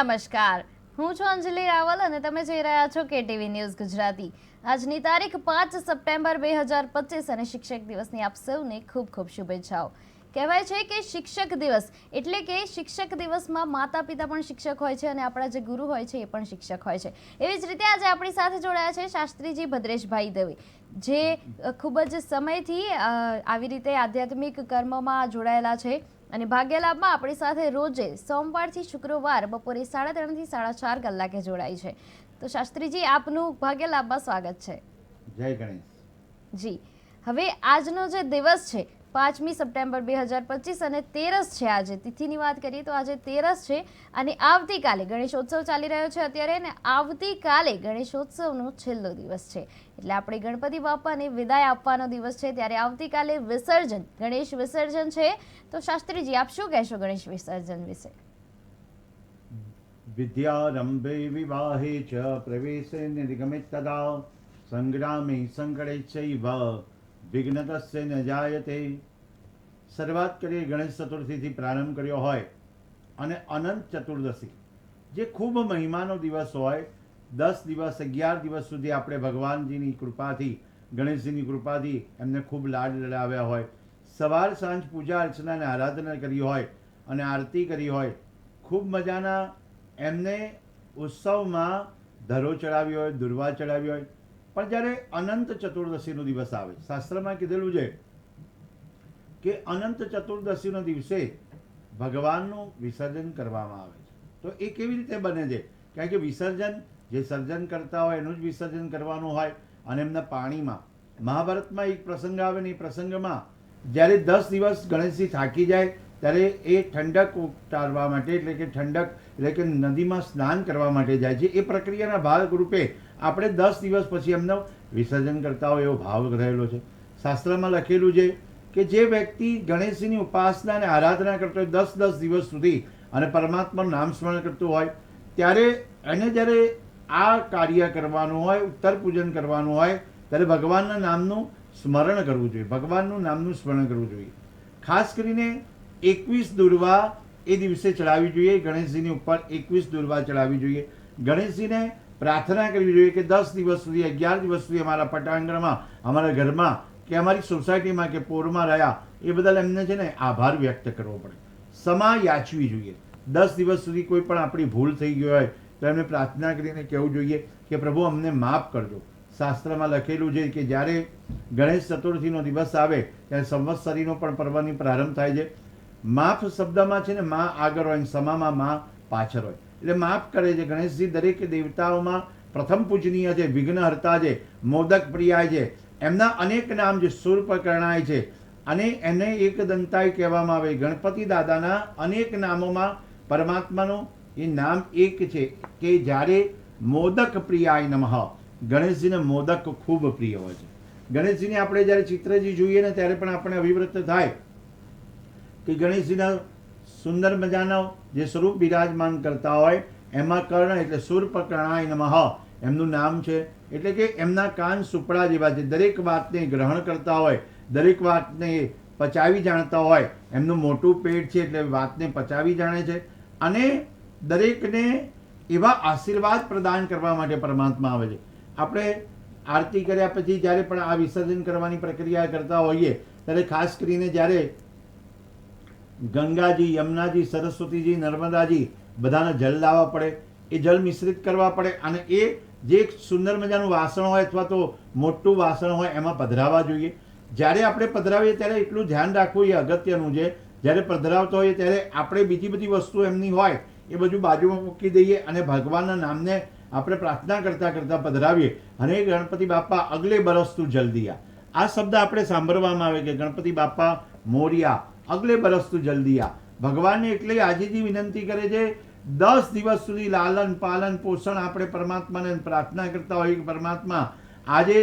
નમસ્કાર, હું છું અંજલિ રાવલ અને તમે જોઈ રહ્યા છો કેટીવી ન્યૂઝ ગુજરાતી। આજની તારીખ 5 સપ્ટેમ્બર 2025 અને શિક્ષક દિવસની આપ સૌને ખૂબ ખૂબ શુભેચ્છાઓ। કહેવાય છે કે શિક્ષક દિવસ એટલે કે શિક્ષક દિવસમાં માતા પિતા પણ શિક્ષક હોય છે અને આપણા જે ગુરુ હોય છે એ પણ શિક્ષક હોય છે। એવી જ રીતે આજે આપણી સાથે જોડાયા છે શાસ્ત્રીજી ભદ્રેશભાઈ દવે, જે ખૂબ જ સમયથી આવી રીતે આધ્યાત્મિક કર્મમાં જોડાયેલા છે અને ભાગ્યલાભમાં આપણી સાથે રોજે સોમવારથી શુક્રવાર બપોરે 3:30 થી 4:30 કલાકે જોડાય છે। તો શાસ્ત્રીજી, આપનું ભાગ્યલાભમાં સ્વાગત છે। જય ગણેશ જી। હવે આજનો જે દિવસ છે 5મી સપ્ટેમ્બર 2025 અને 13 છે। આજે તિથિની વાત કરીએ તો આજે 13 છે અને આવતીકાલે ગણેશોત્સવ ચાલી રહ્યો છે અત્યારે, ને આવતીકાલે ગણેશોત્સવનો છેલ્લો દિવસ છે એટલે આપણે ગણપતિ બાપાને વિદાય આપવાનો દિવસ છે। ત્યારે આવતીકાલે વિસર્જન, ગણેશ વિસર્જન છે। તો શાસ્ત્રીજી, આપ શું કહેશો ગણેશ વિસર્જન વિશે? વિદ્યારંભે વિવાહે ચ પ્રવેશે નિર્ગમે તદા સંગ્રામે સંકળે ચૈવ વિઘ્નતસ્ય ન જાયતે। શરૂઆત કરીએ ગણેશ ચતુર્થીથી પ્રારંભ કર્યો હોય અને અનંત ચતુર્દશી જે ખૂબ મહિમાનો દિવસ હોય, 10 દિવસ 11 દિવસ સુધી આપણે ભગવાનજીની કૃપાથી, ગણેશજીની કૃપાથી એમને ખૂબ લાડ લડાવ્યા હોય, સવાર સાંજ પૂજા અર્ચના અને આરાધના કરી હોય અને આરતી કરી હોય, ખૂબ મજાના એમને ઉત્સવમાં ધરો ચડાવી હોય, દુર્વા ચડાવી હોય, પણ જ્યારે અનંત ચતુર્દશીનો દિવસ આવે, શાસ્ત્રમાં કીધેલું છે કે અનંત ચતુર્દશીનો દિવસે ભગવાનનું વિસર્જન કરવામાં આવે છે। તો એ કેવી રીતે બને છે? કારણ કે વિસર્જન જે સર્જન કરતા હોય એનું જ વિસર્જન કરવાનું હોય અને એમના પાણીમાં, મહાભારતમાં એક પ્રસંગ આવે ને એ પ્રસંગમાં જ્યારે 10 દિવસ ગણેશજી થાકી જાય ત્યારે એ ઠંડક ઉતારવા માટે, એટલે કે ઠંડક એટલે કે નદીમાં સ્નાન કરવા માટે જાય છે। એ પ્રક્રિયાના ભાગરૂપે આપણે 10 દિવસ પછી એમનું વિસર્જન કરતા હોય એવો ભાવ રહેલો છે। શાસ્ત્રમાં લખેલું છે કે જે વ્યક્તિ ગણેશજીની ઉપાસના અને આરાધના કરતો હોય 10 દિવસ સુધી અને પરમાત્માનું નામ સ્મરણ કરતું હોય, ત્યારે એને જ્યારે આ કાર્ય કરવાનું હોય, ઉત્તર પૂજન કરવાનું હોય, ત્યારે ભગવાનના નામનું સ્મરણ કરવું જોઈએ, ભગવાનનું નામનું સ્મરણ કરવું જોઈએ। ખાસ કરીને 21 દુર્વા એ દિવસે ચડાવવી જોઈએ, ગણેશજીની ઉપર 21 દુર્વા ચડાવવી જોઈએ। ગણેશજીને પ્રાર્થના કરવી જોઈએ કે 10 દિવસ સુધી, 11 દિવસ સુધી અમારા પટાંગણમાં, અમારા ઘરમાં કે અમારી સોસાયટીમાં કે પોરમાં રહ્યા એ બદલ એમને છે ને આભાર વ્યક્ત કરવો પડે, ક્ષમા યાચવી જોઈએ। 10 દિવસ સુધી કોઈ પણ આપણી ભૂલ થઈ ગઈ હોય તો એમને પ્રાર્થના કરીને કહેવું જોઈએ કે પ્રભુ અમને માફ કરજો। શાસ્ત્રમાં લખેલું છે કે જ્યારે ગણેશ ચતુર્થીનો દિવસ આવે ત્યારે સંવત્સરીનો પણ પર્વની પ્રારંભ થાય છે। માફ શબ્દમાં છે ને માં આગળ હોય, સમામાં માં પાછળ હોય, એટલે માફ કરે છે। ગણેશજી દરેક દેવતાઓમાં પ્રથમ પૂજનીય છે, વિઘ્નહર્તા છે, મોદક પ્રિયાય છે, એમના અનેક નામ છે, શૂર્પકર્ણાય છે અને એને એકદંતાય કહેવામાં આવે। ગણપતિ દાદાના અનેક નામોમાં પરમાત્માનું એ નામ એક છે કે જ્યારે મોદક પ્રિયાય નમઃ, ગણેશજીને મોદક ખૂબ પ્રિય હોય છે। ગણેશજીને આપણે જ્યારે ચિત્રજી જોઈએ ને ત્યારે પણ આપણે અભિવ્રત થાય કે ગણેશજીના સુંદર મજાના જે સ્વરૂપ બિરાજમાન કરતા હોય એમાં કર્ણ એટલે શૂર્પકર્ણાય નમઃ એમનું નામ છે। એટલે કે એમના કાન સુપડા જેવા છે, દરેક વાતને ગ્રહણ કરતા હોય, દરેક વાતને પચાવી જાણતા હોય। એમનું મોટું પેટ છે એટલે વાતને પચાવી જાણે છે અને દરેકને એવા આશીર્વાદ પ્રદાન કરવા માટે પરમાત્મા આવે છે। આપણે આરતી કર્યા પછી જ્યારે પણ આ વિસર્જન કરવાની પ્રક્રિયા કરતા હોઈએ ત્યારે ખાસ કરીને જ્યારે ગંગાજી, યમુનાજી, સરસ્વતીજી, નર્મદાજી બધાને જલ લાવવા પડે, એ જલ મિશ્રિત કરવા પડે અને એ જે એક સુંદર મજાનું વાસણ હોય અથવા તો મોટું વાસણ હોય એમાં પધરાવવા જોઈએ। જ્યારે આપણે પધરાવીએ ત્યારે એટલું ધ્યાન રાખવું એ અગત્યનું છે, જ્યારે પધરાવતો હોઈએ ત્યારે આપણે બીજી બધી વસ્તુ એમની હોય એ બધું બાજુમાં મૂકી દઈએ અને ભગવાનના નામને આપણે પ્રાર્થના કરતાં કરતાં પધરાવીએ। અને ગણપતિ બાપા અગલે બરસ તું જલ્દી આ શબ્દ આપણે સાંભળવામાં આવે કે ગણપતિ બાપા મોરિયા, અગલે બરસ તું જલ્દી આ। ભગવાનને એટલે આજેથી વિનંતી કરે છે, 10 દિવસ સુધી લાલન પાલન પોષણ આપણે પરમાત્માને પ્રાર્થના કરતા હોઈએ કે પરમાત્મા આજે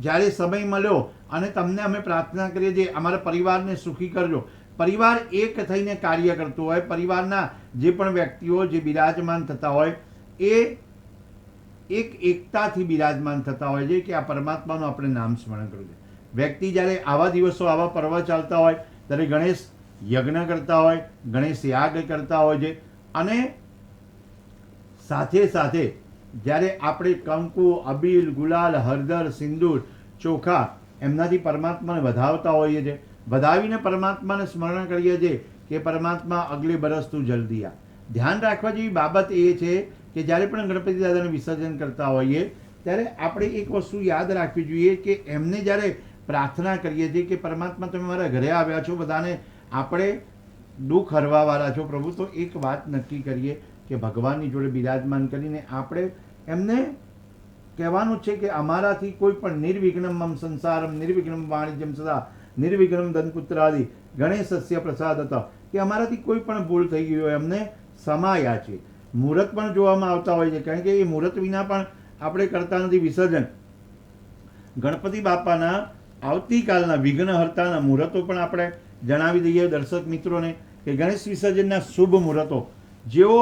જ્યારે સમય મળ્યો અને તમને અમે પ્રાર્થના કરીએ છીએ અમારા પરિવારને સુખી કરજો। પરિવાર એક થઈને કાર્ય કરતું હોય, પરિવારના જે પણ વ્યક્તિઓ જે બિરાજમાન થતા હોય એ એકતાથી બિરાજમાન થતા હોય છે કે આ પરમાત્માનું આપણે નામ સ્મરણ કરવું છે। વ્યક્તિ જ્યારે આવા દિવસો, આવા પર્વ ચાલતા હોય ત્યારે ગણેશ યજ્ઞ કરતા હોય, ગણેશ યાગ કરતા હોય છે અને સાથે સાથે જ્યારે આપણે કંકુ, અબીલ, ગુલાલ, હળદર, સિંદૂર, ચોખા એમનાથી પરમાત્માને વધાવતા હોઈએ છીએ, વધાવીને પરમાત્માને સ્મરણ કરીએ છીએ કે પરમાત્મા અગલે બરસ તું જલ્દી આ. ધ્યાન રાખવા જેવી બાબત એ છે કે જ્યારે પણ ગણપતિ દાદાને વિસર્જન કરતા હોઈએ ત્યારે આપણે એક વસ્તુ યાદ રાખવી જોઈએ કે એમને જ્યારે પ્રાર્થના કરીએ છીએ કે પરમાત્મા તમે મારા ઘરે આવ્યા છો, બધાને આપણે દુઃખ હરવાવાળા છો પ્રભુ, તો એક વાત નક્કી કરીએ કે ભગવાનની જોડે બિરાજમાન કરીને આપણે એમને કહેવાનું છે કે અમારાથી કોઈ પણ નિર્વિઘ્નમ મમ સંસારમ નિર્વિઘ્નમ વાણિજ્યમ સદા નિર્વિઘ્નમ ધનપુત્રાદિ ગણેશસ્ય પ્રસાદત, કે અમારાથી કોઈ પણ ભૂલ થઈ ગઈ હોય એમને સમાયા છે. મુહૂર્ત પણ જોવામાં આવતા હોય છે, કારણ કે એ મુહૂર્ત વિના પણ આપણે કરતા નથી વિસર્જન. ગણપતિ બાપાના આવતીકાલના વિઘ્નહર્તાના મુહૂર્તો પણ આપણે જણાવી દઈએ દર્શક મિત્રોને કે ગણેશ વિસર્જનના શુભ મુહૂર્તો જેઓ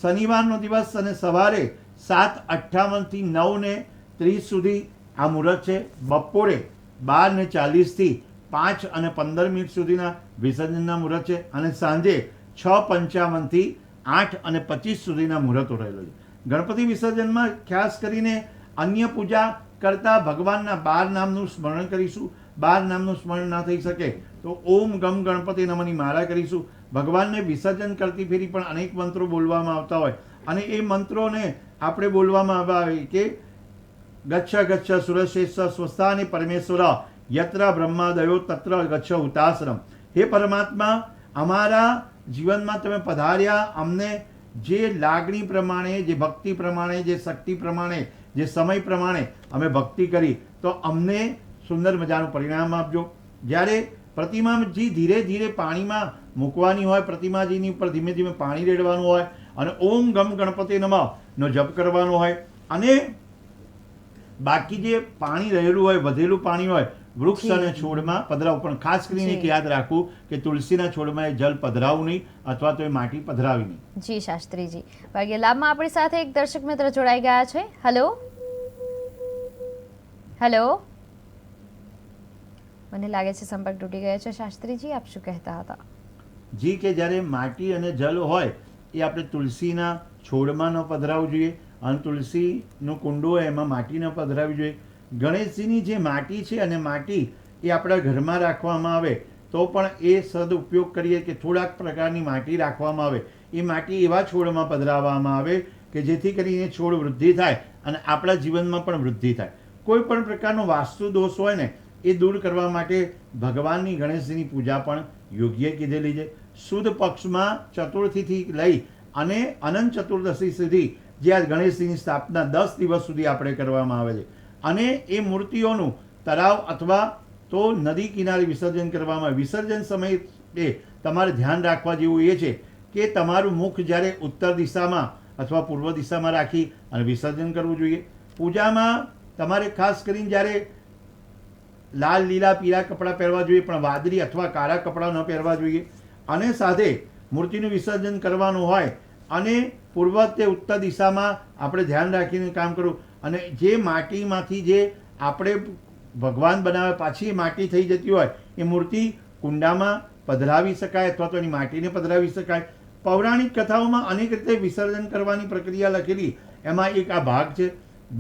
શનિવારનો દિવસ અને સવારે 7:58 થી 9:30 સુધી આ મુહૂર્ત છે. બપોરે 12:40 થી 5:15 સુધીના વિસર્જનના મુહૂર્ત છે અને સાંજે 6:55 થી 8:25 સુધીના મુહૂર્તો રહેલો છે. ગણપતિ વિસર્જનમાં ખાસ કરીને અન્ય પૂજા કરતા ભગવાનના 12 નામનું સ્મરણ કરીશું. 12 નામનું સ્મરણ ના થઈ શકે તો ઓમ ગમ ગણપતિ નમની માળા કરીશું. ભગવાનને વિસર્જન કરતી ફેરી પણ અનેક મંત્રો બોલવામાં આવતા હોય અને એ મંત્રોને આપણે બોલવામાં આવે કે ગચ્છ ગચ્છ સુરશેષ સ્વસ્થાની પરમેશ્વર યત્ર બ્રહ્માદયો તત્ર ગચ્છ હુતાશ્રમ. હે પરમાત્મા, અમારા જીવનમાં તમે પધાર્યા, અમને જે લાગણી પ્રમાણે, જે ભક્તિ પ્રમાણે, જે શક્તિ પ્રમાણે, જે સમય પ્રમાણે અમે ભક્તિ કરી તો અમને સુંદર મજાનું પરિણામ આપજો. જ્યારે પ્રતિમાજી ધીરે ધીરે પાણીમાં મૂકવાની હોય, પ્રતિમાજીની ઉપર ધીમે ધીમે પાણી રેડવાનું હોય અને ઓમ ગમ ગણપતિ નમઃનો જપ કરવાનો હોય અને બાકી જે પાણી રહેલું હોય, વધેલું પાણી હોય, વૃક્ષ અને છોડમાં પધરાવું. પણ ખાસ કરીને એક યાદ રાખવું કે તુલસીના છોડમાં એ જલ પધરાવું નહીં અથવા તો એ માટી પધરાવી નહીં. જી શાસ્ત્રીજી. વાગ્ય લાભમાં આપણી સાથે એક દર્શક મિત્ર જોડાઈ ગયા છે. હેલો હેલો, મને લાગે છે સંપર્ક તૂટી ગયો છે. શાસ્ત્રીજી, આપ શું કહેતા હતા? જી, કે જ્યારે માટી અને જલ હોય એ આપણે તુલસીના છોડમાં ન પધરાવવું જોઈએ અને તુલસીનો કુંડો હોય એમાં માટી ન પધરાવવી જોઈએ. ગણેશજીની જે માટી છે અને માટી એ આપણા ઘરમાં રાખવામાં આવે તો પણ એ સદઉપયોગ કરીએ કે થોડાક પ્રકારની માટી રાખવામાં આવે. એ માટી એવા છોડમાં પધરાવવામાં આવે કે જેથી કરીને છોડ વૃદ્ધિ થાય અને આપણા જીવનમાં પણ વૃદ્ધિ થાય. કોઈ પણ પ્રકારનો વાસ્તુ દોષ હોય ને એ દૂર કરવા માટે ભગવાનની ગણેશજીની પૂજા પણ યોગ્ય કીધેલી છે. સુદ પક્ષમાં ચતુર્થીથી લઈ અને અનંત ચતુર્દશી સુધી જે આ ગણેશજીની સ્થાપના 10 દિવસ સુધી આપણે કરવામાં આવે છે અને એ મૂર્તિઓનું તળાવ અથવા તો નદી કિનારે વિસર્જન કરવામાં આવે. વિસર્જન સમયે તમારે ધ્યાન રાખવા જેવું એ છે કે તમારું મુખ જ્યારે ઉત્તર દિશામાં અથવા પૂર્વ દિશામાં રાખી અને વિસર્જન કરવું જોઈએ. પૂજામાં તમારે ખાસ કરીને જ્યારે લાલ, લીલા, પીળા કપડાં પહેરવા જોઈએ પણ વાદળી અથવા કાળા કપડાં ન પહેરવા જોઈએ અને સાથે મૂર્તિનું વિસર્જન કરવાનું હોય અને પૂર્વ તે ઉત્તર દિશામાં આપણે ધ્યાન રાખીને કામ કરવું. અને જે માટીમાંથી જે આપણે ભગવાન બનાવે પાછી માટી થઈ જતી હોય એ મૂર્તિ કુંડામાં પધરાવી શકાય અથવા તો એની માટીને પધરાવી શકાય. પૌરાણિક કથાઓમાં અનેક રીતે વિસર્જન કરવાની પ્રક્રિયા લખેલી, એમાં એક આ ભાગ છે.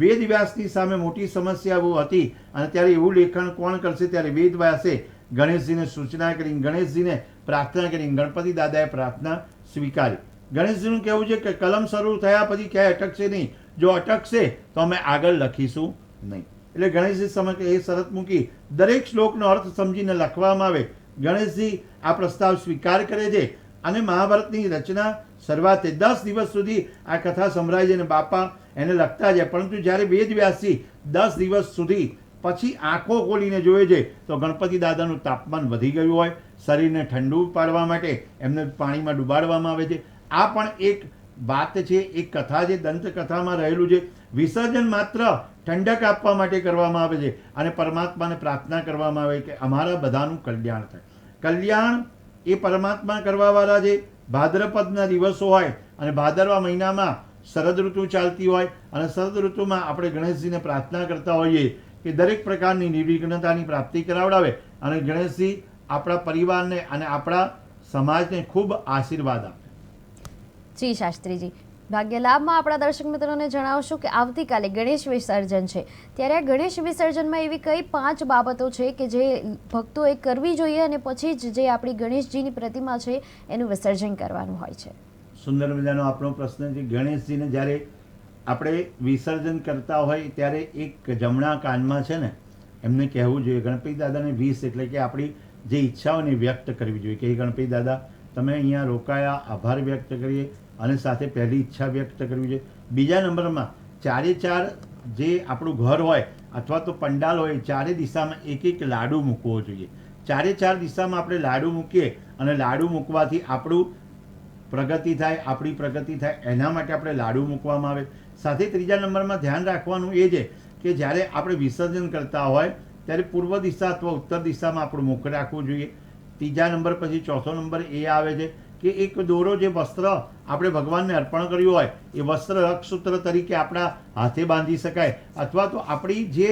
વેદ વ્યાસની સામે મોટી સમસ્યાઓ હતી અને ત્યારે એવું લેખન કોણ કરશે, ત્યારે વેદ વ્યાસે ગણેશજીને સૂચના કરી, ગણેશજીને પ્રાર્થના કરી, ગણપતિ દાદાએ પ્રાર્થના સ્વીકારી. ગણેશજીનું કહેવું છે કે કલમ શરૂ થયા પછી ક્યાંય અટકશે નહીં, જો અટકશે તો અમે આગળ લખીશું નહીં. એટલે ગણેશજી સમક્ષ એ શરત મૂકી દરેક શ્લોકનો અર્થ સમજીને લખવામાં આવે. ગણેશજી આ પ્રસ્તાવ સ્વીકાર કરે છે અને મહાભારતની રચના શરૂઆતે 10 દિવસ સુધી આ કથા સંભળાય છે અને બાપા એને લખતા જાય. પરંતુ જ્યારે વેદ વ્યાસજી 10 દિવસ સુધી પછી આંખો ખોલીને જોયે છે તો ગણપતિ દાદાનું તાપમાન વધી ગયું હોય, શરીરને ઠંડુ પાડવા માટે એમને પાણીમાં ડુબાડવામાં આવે છે. આ પણ એક વાત છે, એક કથા છે, દંતકથામાં રહેલું છે. વિસર્જન માત્ર ઠંડક આપવા માટે કરવામાં આવે છે અને પરમાત્માને પ્રાર્થના કરવામાં આવે કે અમારા બધાનું કલ્યાણ થાય. કલ્યાણ એ પરમાત્મા કરવાવાળા છે. ભાદ્રપદના દિવસો હોય અને ભાદરવા મહિનામાં શરદ ઋતુ ચાલતી હોય અને શરદ ઋતુમાં આપણે ગણેશજીને પ્રાર્થના કરતા હોઈએ કે દરેક પ્રકારની નિર્વિઘ્નતાની પ્રાપ્તિ કરાવડાવે અને ગણેશજી આપણા પરિવારને અને આપણા સમાજને ખૂબ આશીર્વાદ આપે. જી શાસ્ત્રીજી, ભાગ્ય લાભમાં આપણા દર્શક મિત્રોને જણાવશું કે આવતીકાલે ગણેશ વિસર્જન છે, ત્યારે આ ગણેશ વિસર્જનમાં એવી કઈ 5 બાબતો છે કે જે ભક્તોએ કરવી જોઈએ અને પછી જ જે આપણી ગણેશજીની પ્રતિમા છે એનું વિસર્જન કરવાનું હોય છે? સુંદર મજાનો આપણો પ્રશ્ન છે. ગણેશજીને જ્યારે આપણે વિસર્જન કરતા હોય ત્યારે એક જમણા કાનમાં છે ને એમને કહેવું જોઈએ ગણપતિ દાદાને 20 એટલે કે આપણી જે ઈચ્છાઓને વ્યક્ત કરવી જોઈએ કે ગણપતિ દાદા તમે અહીંયા રોકાયા, આભાર વ્યક્ત કરીએ અને સાથે પહેલી ઈચ્છા વ્યક્ત કરવી જોઈએ. બીજા નંબરમાં 4 જે આપણું ઘર હોય અથવા તો પંડાલ હોય, 4 દિશામાં એક લાડુ મૂકવો જોઈએ. 4 દિશામાં આપણે લાડુ મૂકીએ અને લાડુ મૂકવાથી આપણું પ્રગતિ થાય, આપણી પ્રગતિ થાય, એના માટે આપણે લાડુ મૂકવામાં આવે. સાથે ત્રીજા નંબરમાં ધ્યાન રાખવાનું એ છે કે જ્યારે આપણે વિસર્જન કરતા હોય ત્યારે પૂર્વ દિશા અથવા ઉત્તર દિશામાં આપણું મુખ રાખવું જોઈએ. ત્રીજા નંબર પછી ચોથો નંબર એ આવે છે કે એક દોરો જે વસ્ત્ર આપણે ભગવાનને અર્પણ કર્યું હોય એ વસ્ત્ર રક્ષસૂત્ર તરીકે આપણા હાથે બાંધી શકાય અથવા તો આપણી જે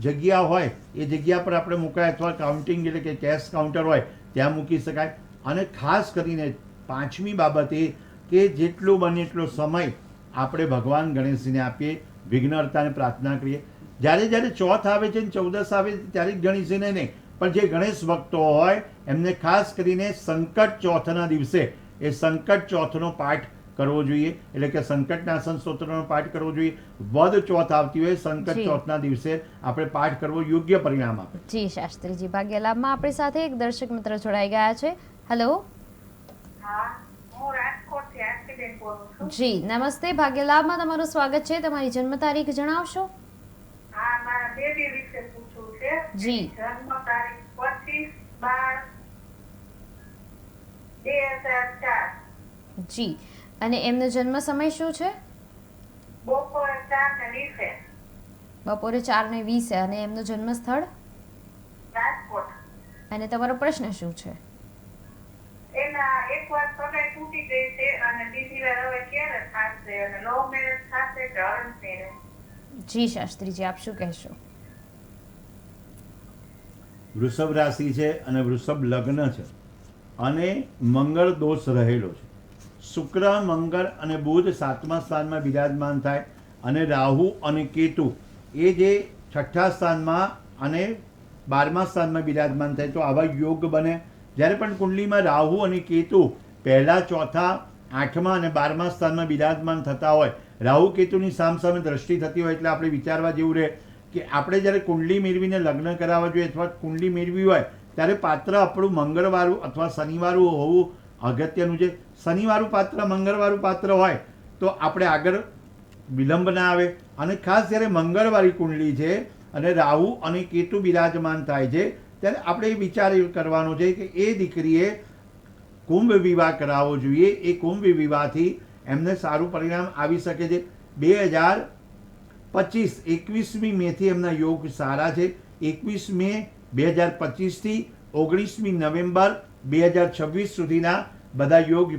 જગ્યા હોય એ જગ્યા પર આપણે મુકાય અથવા કાઉન્ટિંગ એટલે કે કેશ કાઉન્ટર હોય ત્યાં મૂકી શકાય. અને ખાસ કરીને 5મી બાબત એ કે જેટલું બને એટલો સમય આપણે ભગવાન ગણેશજીને આપીએ, વિઘ્નહર્તાને પ્રાર્થના કરીએ. જ્યારે ચોથ આવે છે ને 14 આવે ત્યારે ગણેશજીને નહીં, પણ જે ગણેશ ભક્તો હોય એમને ખાસ કરીને સંકટ ચોથના દિવસે એ સંકટ ચોથનો પાઠ કરવો જોઈએ, એટલે કે સંકટનાશન સ્તોત્રનો પાઠ કરવો જોઈએ. વદ ચોથ આવતી હોય સંકટ ચોથના દિવસે આપણે પાઠ કરવો યોગ્ય પરિણામ આપે. જી શાસ્ત્રીજી, ભાગ્ય લાભમાં આપણી સાથે એક દર્શક મિત્ર જોડાઈ ગયા છે. હેલો. જી નમસ્તે, ભાગ્ય લાભમાં તમારું સ્વાગત છે. તમારી જન્મ તારીખ જણાવશો? મારા બેબી વિશે પૂછવું છે. જી. જન્મ તારીખ 25/12/2004. જી. અને એમનો જન્મ સમય શું છે? બપોરે 4:20. બપોરે 4:20. અને એમનું જન્મ સ્થળ? રાજકોટ. અને તમારો પ્રશ્ન શું છે? એના એકવાર સગાઈ તૂટી ગઈ છે અને બીજી વાર હવે ક્યારે થશે અને લવ મેરેજ થશે કે અરેન્જ મેરેજ? જી શાસ્ત્રીજી, આપ શું કહેશો? વૃષભ રાશિ છે અને વૃષભ લગ્ન છે અને મંગળ દોષ રહેલો છે. શુક્ર, મંગળ અને બુધ 7મા સ્થાનમાં બિરાજમાન થાય અને રાહુ અને કેતુ એ જે 6ઠ્ઠા સ્થાનમાં અને 12મા સ્થાનમાં બિરાજમાન થાય તો આવા યોગ બને. જ્યારે પણ કુંડલીમાં રાહુ અને કેતુ પહેલા, ચોથા, 8મા અને 12મા સ્થાનમાં બિરાજમાન થતા હોય, રાહુ કેતુની સામસામે દ્રષ્ટિ થતી હોય એટલે આપણે વિચારવા જેવું રહે કે આપણે જ્યારે કુંડલી મેળવીને લગ્ન કરાવવા જોઈએ અથવા કુંડલી મેળવી હોય ત્યારે પાત્ર આપણું મંગળવારું અથવા શનિવારું હોવું અગત્યનું છે. શનિવારું પાત્ર, મંગળવારું પાત્ર હોય તો આપણે આગળ વિલંબ ના આવે. અને ખાસ જ્યારે મંગળવારી કુંડલી છે અને રાહુ અને કેતુ બિરાજમાન થાય છે ત્યારે આપણે એ વિચાર કરવાનો છે કે એ દીકરીએ કુંભ વિવાહ કરાવવો જોઈએ. એ કુંભ વિવાહથી એમને સારું પરિણામ આવી શકે છે. 2025 21મી મેથી એમના યોગ સારા છે. 21 મે 2025 થી 19મી નવેમ્બર 2026 સુધીના બધા યોગ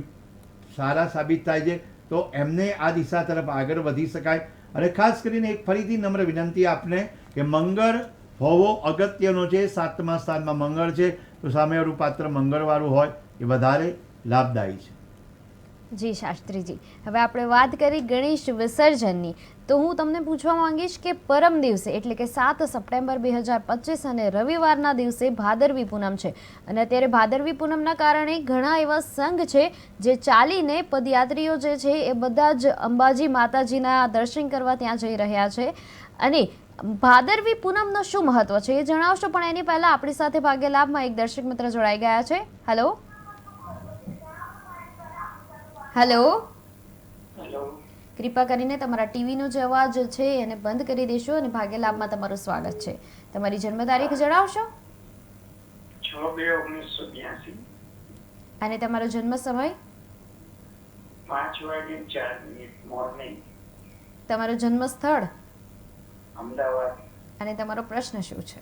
સારા સાબિત થાય છે તો એમને આ દિશા તરફ આગળ વધી શકાય. અને ખાસ કરીને એક ફરીથી નમ્ર વિનંતી આપને કે મંગળ હોવો અગત્યનો છે. 7મા સ્થાનમાં મંગળ છે તો સામેવાળું પાત્ર મંગળવાળું હોય એ વધારે લાભદાયી છે. જી શાસ્ત્રીજી, હવે આપણે વાત કરી ગણેશ વિસર્જનની, તો હું તમને પૂછવા માંગીશ કે પરમ દિવસે એટલે કે 7 સપ્ટેમ્બર 2025 અને રવિવારના દિવસે ભાદરવી પૂનમ છે અને અત્યારે ભાદરવી પૂનમના કારણે ઘણા એવા સંઘ છે જે ચાલીને પદયાત્રીઓ જે છે એ બધા જ અંબાજી માતાજીના દર્શન કરવા ત્યાં જઈ રહ્યા છે. અને ભાદરવી પૂનમનું શું મહત્વ છે એ જણાવશો? પણ એની પહેલા આપણી સાથે ભાગ્ય લાભમાં એક દર્શક મિત્ર જોડાઈ ગયા છે. હેલો. હેલો. કૃપા કરીને તમારા ટીવીનો જે અવાજ છે એને બંધ કરી દેશો અને ભાગ્ય લાભમાં તમારું સ્વાગત છે. તમારી જન્મ તારીખ જણાવશો? 6/2/1982. અને તમારો જન્મ સમય? 5:04 મોર્નિંગ. તમારું જન્મ સ્થળ? અમદાવાદ. અને તમારો પ્રશ્ન શું છે?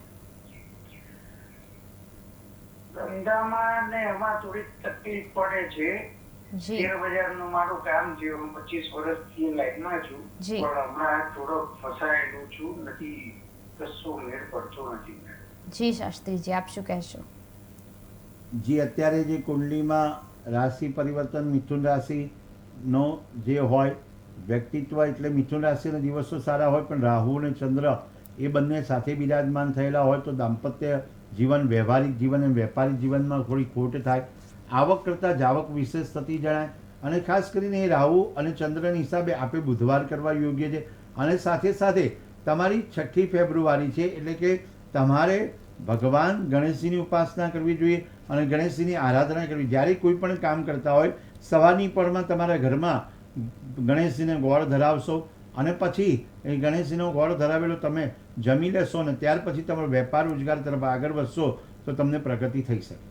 ધંધામાં ને એમાં થોડી તકલીફ પડે છે. જી. શેર બજારનું મારું કામ છે. હું 25 વર્ષથી લાઈનમાં છું જી. પણ હમણાં થોડો ફસાયેલું છું. નથી કશું મેળ પડતો નથી. જી શાસ્ત્રીજી, આપ શું કહેશો? જે અત્યારે જે કુંડલીમાં રાશિ પરિવર્તન મિથુન રાશિનો જે હોય વ્યક્તિત્વ એટલે મિથુન રાશિના દિવસો સારા હોય, પણ રાહુ અને ચંદ્ર એ બંને સાથે બિરાજમાન થયેલા હોય તો દાંપત્ય જીવન, વ્યવહારિક જીવન અને વેપારિક જીવનમાં થોડી ખોટ થાય. આવક કરતાં જાવક વિશેષ થતી જણાય. અને ખાસ કરીને એ રાહુ અને ચંદ્રના હિસાબે આપણે બુધવાર કરવા યોગ્ય છે. અને સાથે સાથે તમારી 6મી ફેબ્રુઆરી છે, એટલે કે તમારે ભગવાન ગણેશજીની ઉપાસના કરવી જોઈએ અને ગણેશજીની આરાધના કરવી. જ્યારે કોઈ પણ કામ કરતા હોય સવારની પરમાં તમારા ઘરમાં ગણેશજીને ગોળ ધરાવશો અને પછી એ ગણેશજીનો ગોળ ધરાવેલો તમે જમી લેશો અને ત્યાર પછી તમારો વેપાર રોજગાર તરફ આગળ વધશો તો તમને પ્રગતિ થઈ શકે છે.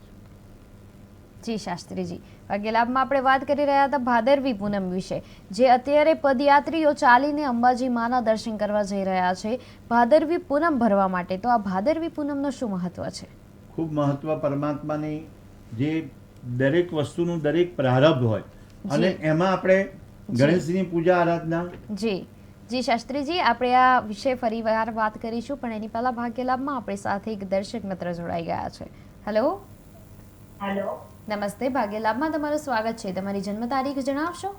જી શાસ્ત્રીજી, વાગ્યલાભમાં આપણે વાત કરી રહ્યા હતા ભાદરવી પૂનમ વિશે, જે અત્યારે પદયાત્રીઓ ચાલીને અંબાજી માના દર્શન કરવા જઈ રહ્યા છે ભાદરવી પૂનમ ભરવા માટે. તો આ ભાદરવી પૂનમનું શું મહત્વ છે? ખૂબ મહત્વ. પરમાત્માની જે દરેક વસ્તુનું દરેક પ્રારબ્ધ હોય અને એમાં આપણે ગણેશજીની પૂજા આરાધના. જી જી શાસ્ત્રીજી, આપણે આ વિશે ફરીવાર વાત કરીશું, પણ એની પહેલા ભાગ્યલાભમાં આપણી સાથે એક દર્શક મિત્ર જોડાઈ ગયા છે. હેલો. હેલો. નમસ્તે, ભાગ્યલાભમાં તમારું સ્વાગત છે. તમારી જન્મ તારીખ જણાવશો?